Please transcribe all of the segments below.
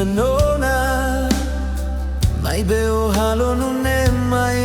nona mai beo halo non è mai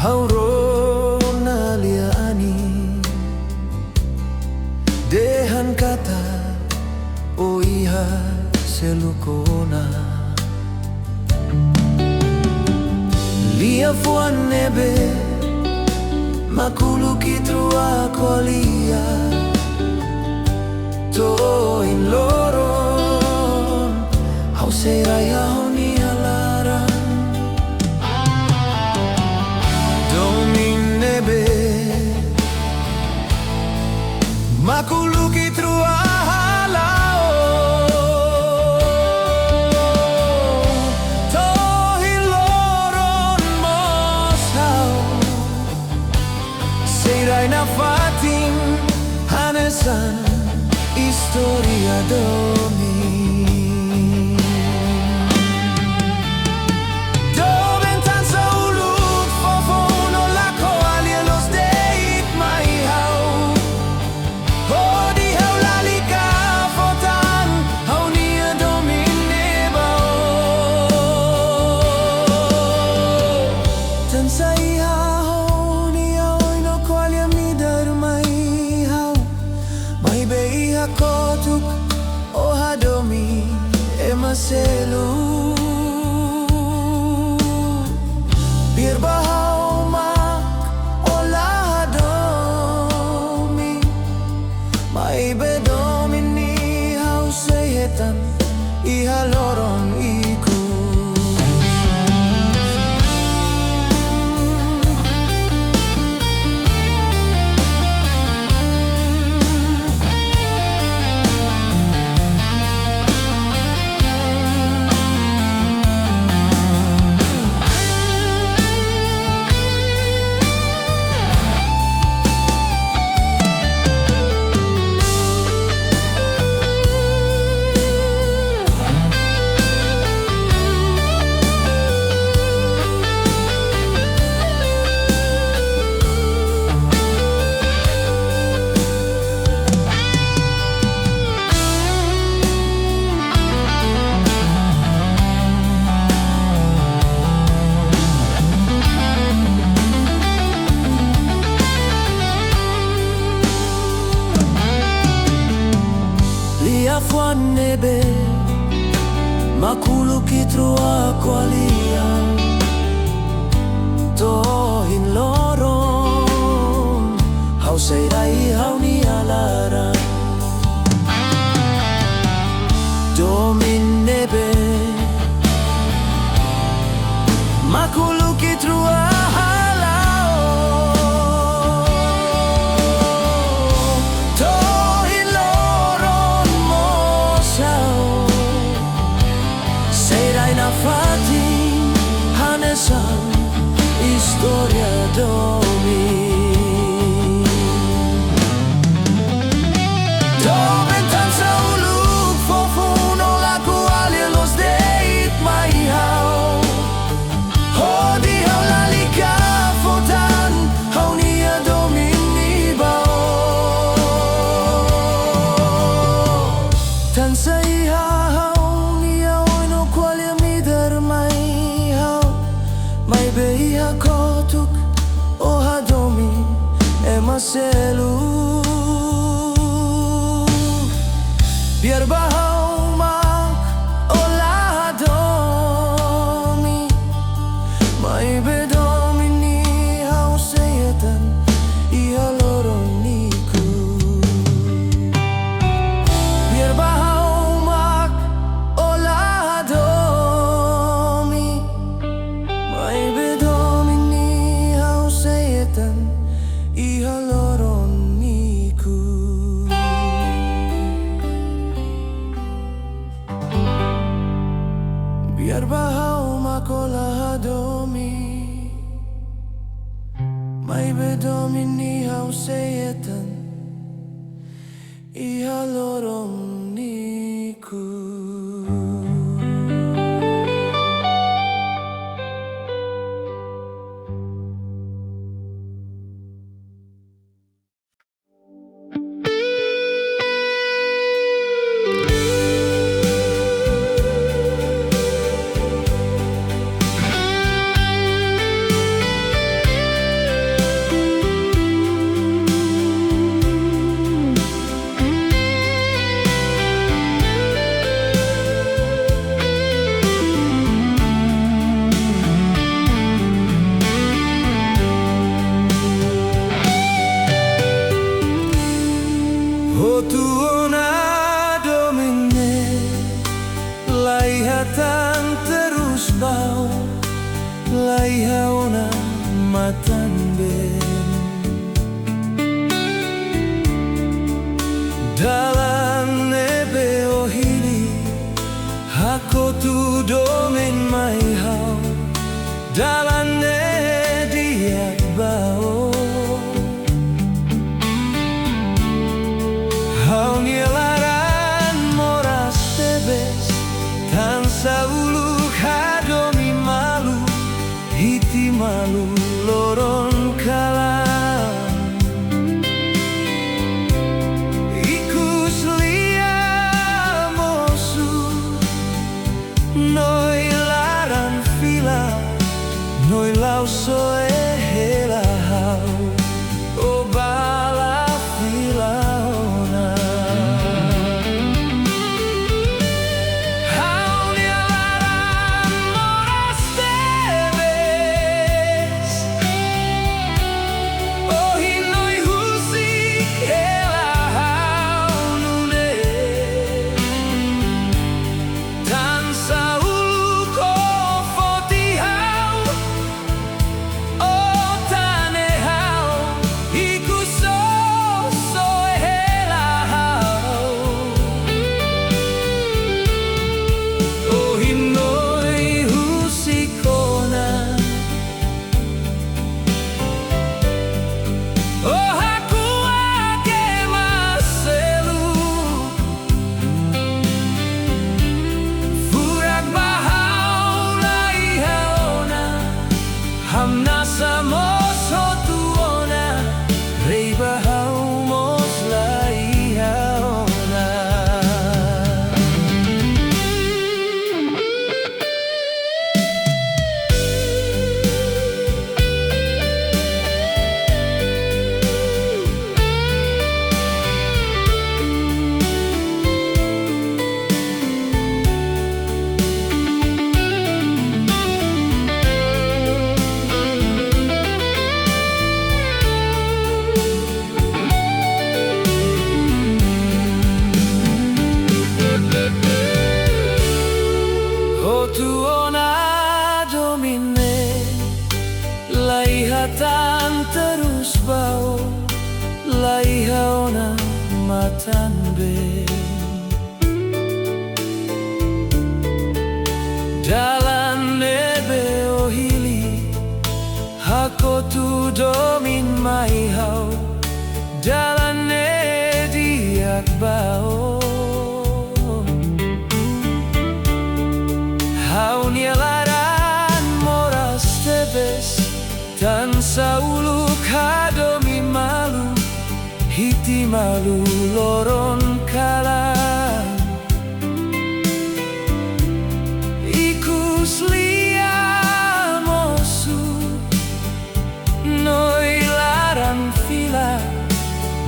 haurona Lia Anin dehan kata o iha selukona Lia fuan nebe makulu kitrua kolia to in loron hau serai honi alara Domin nebe makulu kitrua halao to in loron mosau serai na fatin hanesan Istoria Domin Doben tan saulut fofono la coalia los deit mai hau Hodi hau la liga fotan hau nia Domin nebao Tan sai hau nia oino coalia midar mai hau Mai bei kotuk o hadomi emaselu bir bahau mak o la hadomi mai bedomin ni hau seyetan iha loron iku Fuan nebe makulu kitrua qualia to in loron hau serai hau ni alara Domin nebe makulu kitrua Istoria Domin Doben tan sauluk fofuno la coalia los deit mai hau Hodi hau la liga fotan hau nia Domin nibao Tan sai hau nia oino coalia midar mai hau Mai beia kotuk o hadomi emaselu biar bahau mak o la hadomi mai bedomi ni hau seyetan ia loron niku biar bahau mak o la hadomi mai bedomi ni hau seyetan iha loron niku biar bahau mak o la hadomi mai bedomi ni hau seyetan iha loron niku laiha ona matan ben dalam nebe o hili hako tu domin mai hau dalam ne diak bao hau nielaran moras tebes tansa ulu Domi malu Hiti Malu loron kalah ikus lia mosu noi laran fila noi lau soe hela hau o bala fila ona Tan terus bau laiha ona matan ben dalam nebe o hili hako tu domin mai hau dalam ne diak bau hau nielaran moras tebes tansa ulu Domi malu Hiti Malu loron kalah ikus lia mosu noi laran fila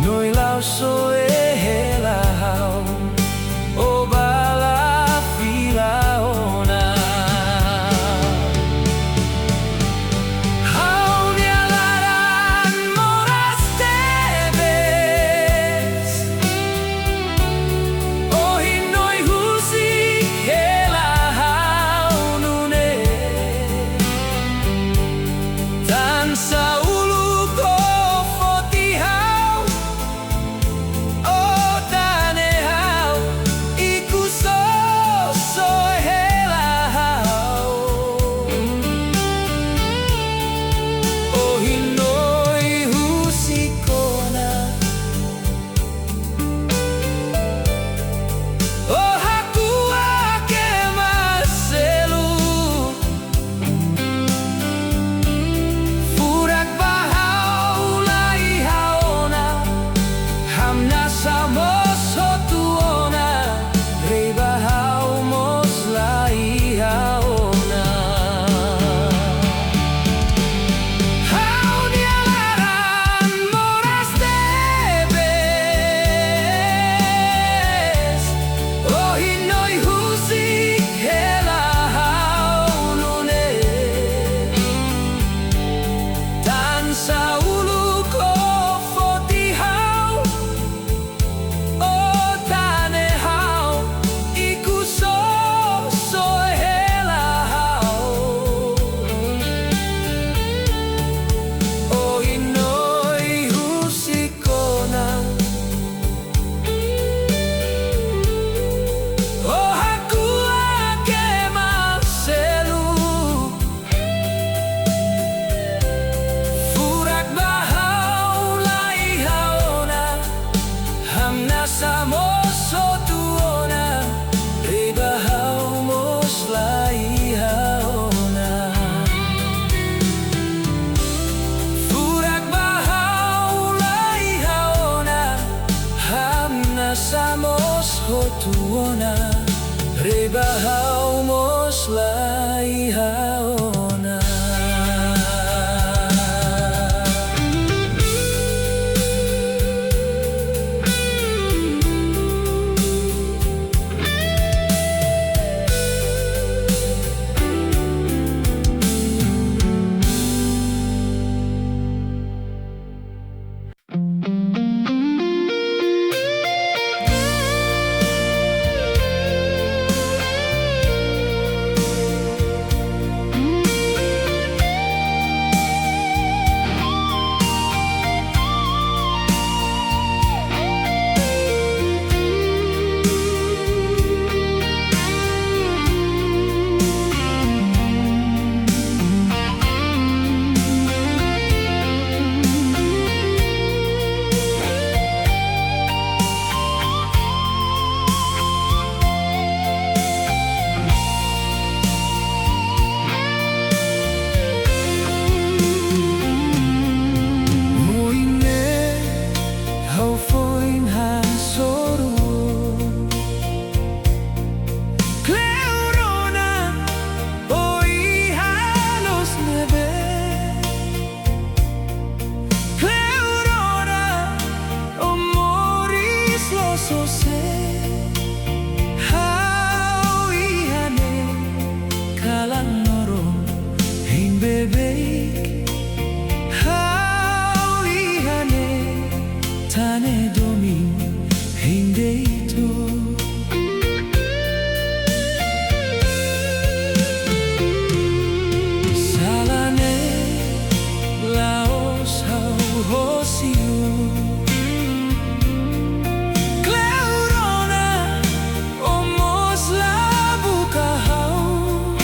noi lau soe hela hau o bala fila ona hau mos lai haona. Tane Domin hindi ito. Salane laos hau hosiu Cleurona omos la buka hau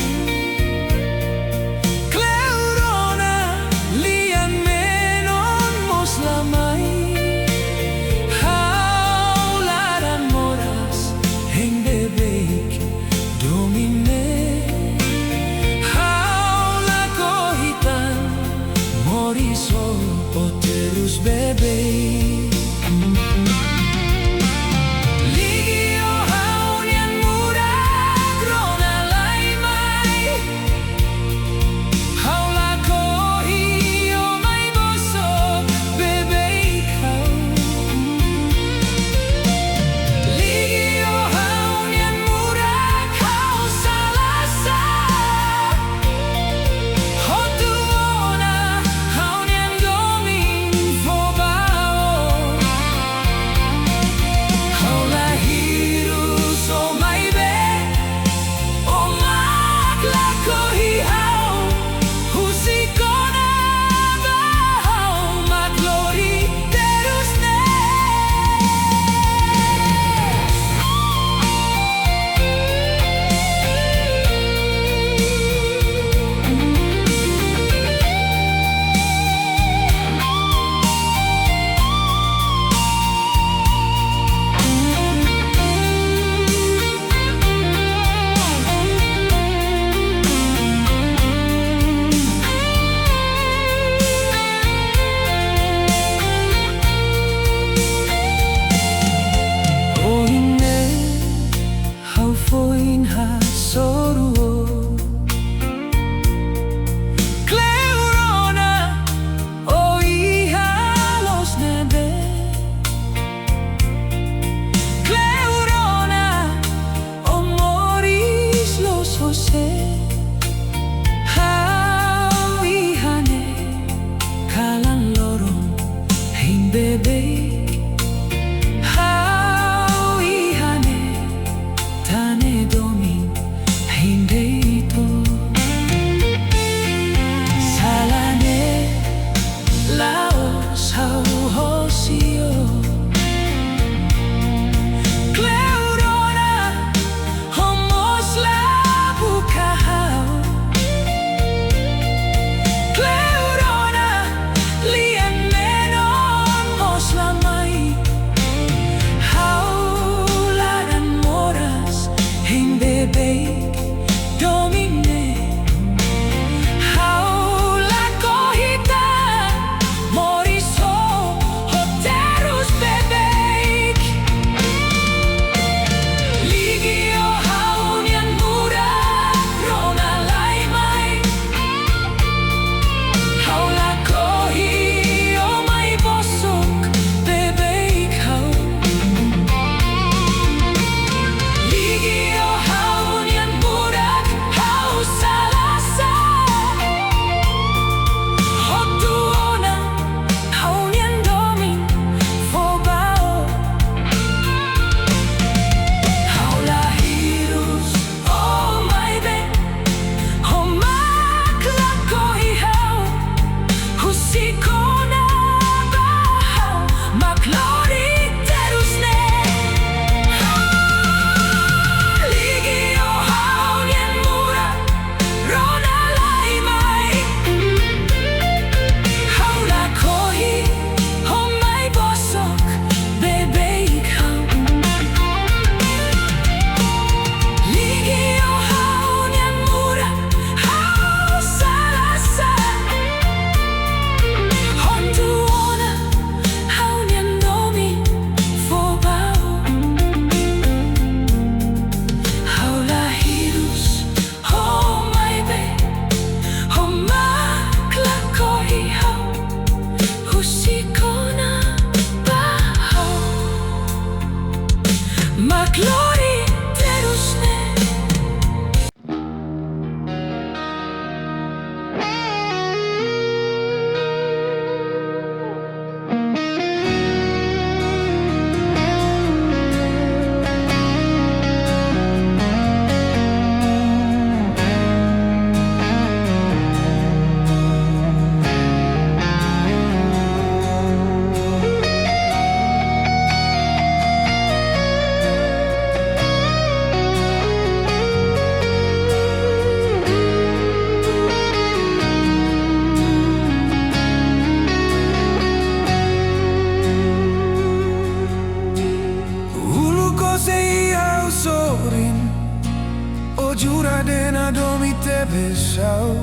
te besau.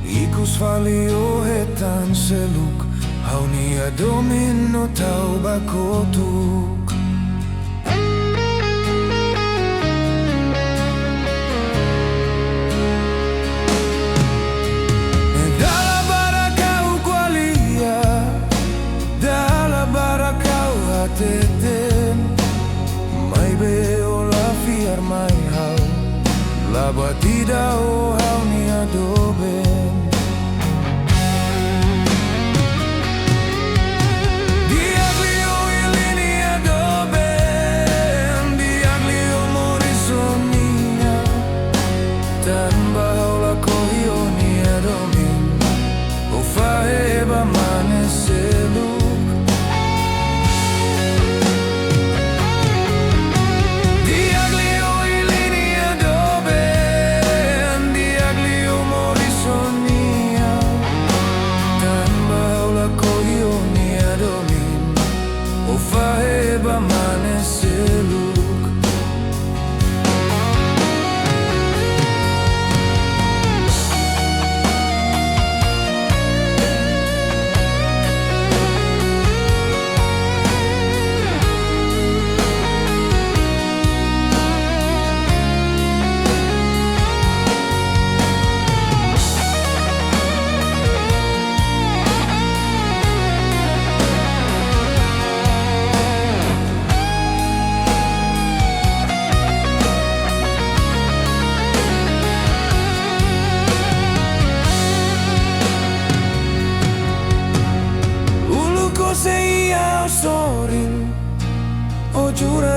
Ikus valio hetan seluk. Haunia Domin no tau bakotuk. Dala barakau kwa Lia, dala barakau hateten. Mai beo la fiar mai hau, la batida o haunia Doben.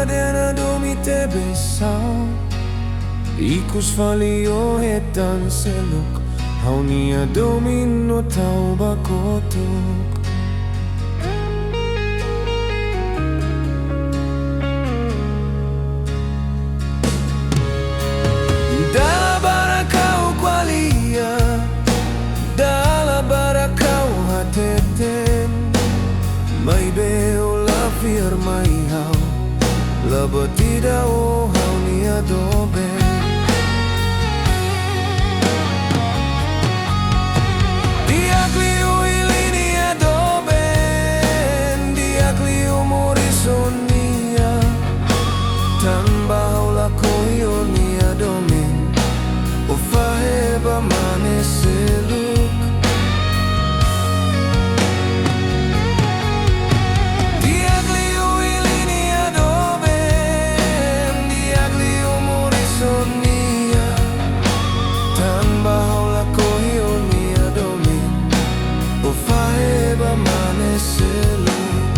Tane Domin te besau. Ikus valio hetan seluk. Haunia Domin no tau bakotuk. Dala barakau kwa Lia, dala barakau hateten. Mai beo la fiar mai hau, la batida o haunia Doben. Diak liu Hili Doben, diak liu morisonia. Tambah la koionia Domin, o faheba mane seluk. Diak liu Hili Doben, diak liu morisonia. Tambah la koionia Domin, o faheba mane seluk.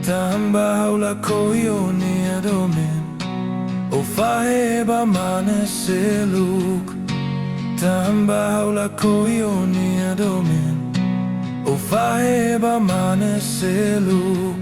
Tambah la koionia Domin, o faheba mane seluk. Tambah la koionia Domin, o faheba mane seluk.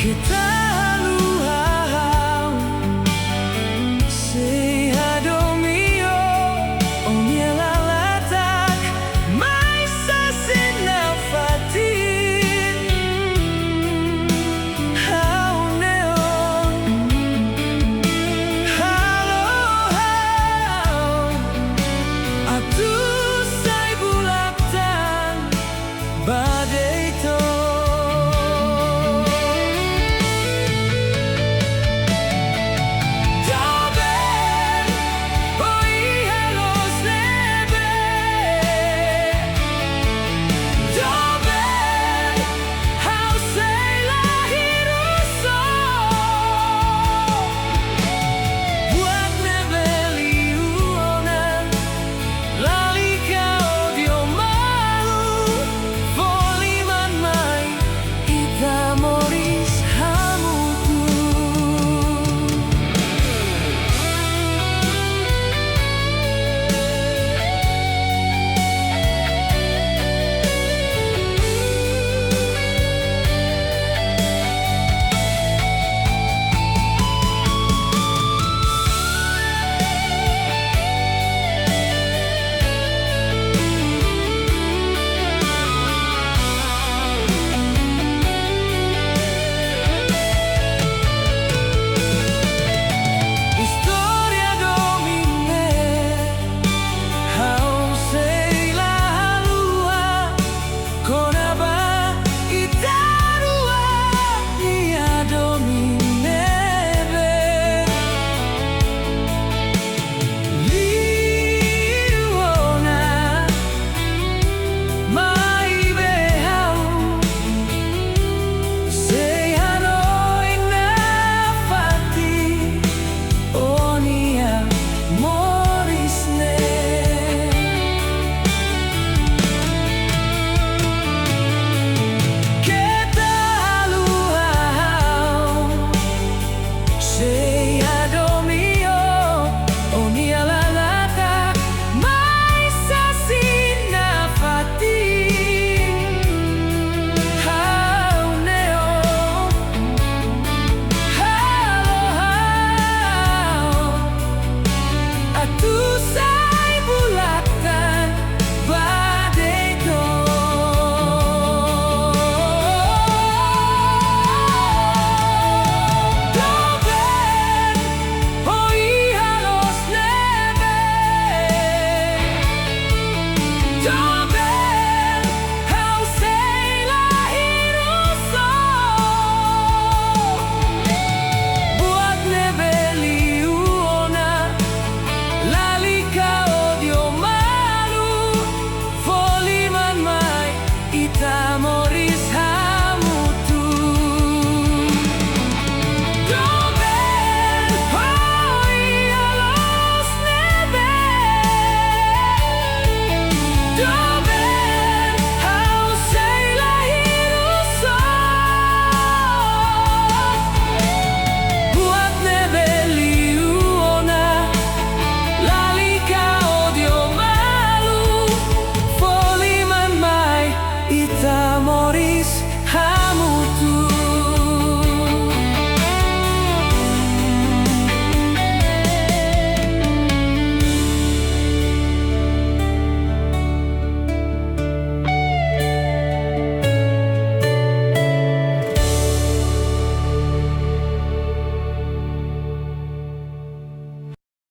Kita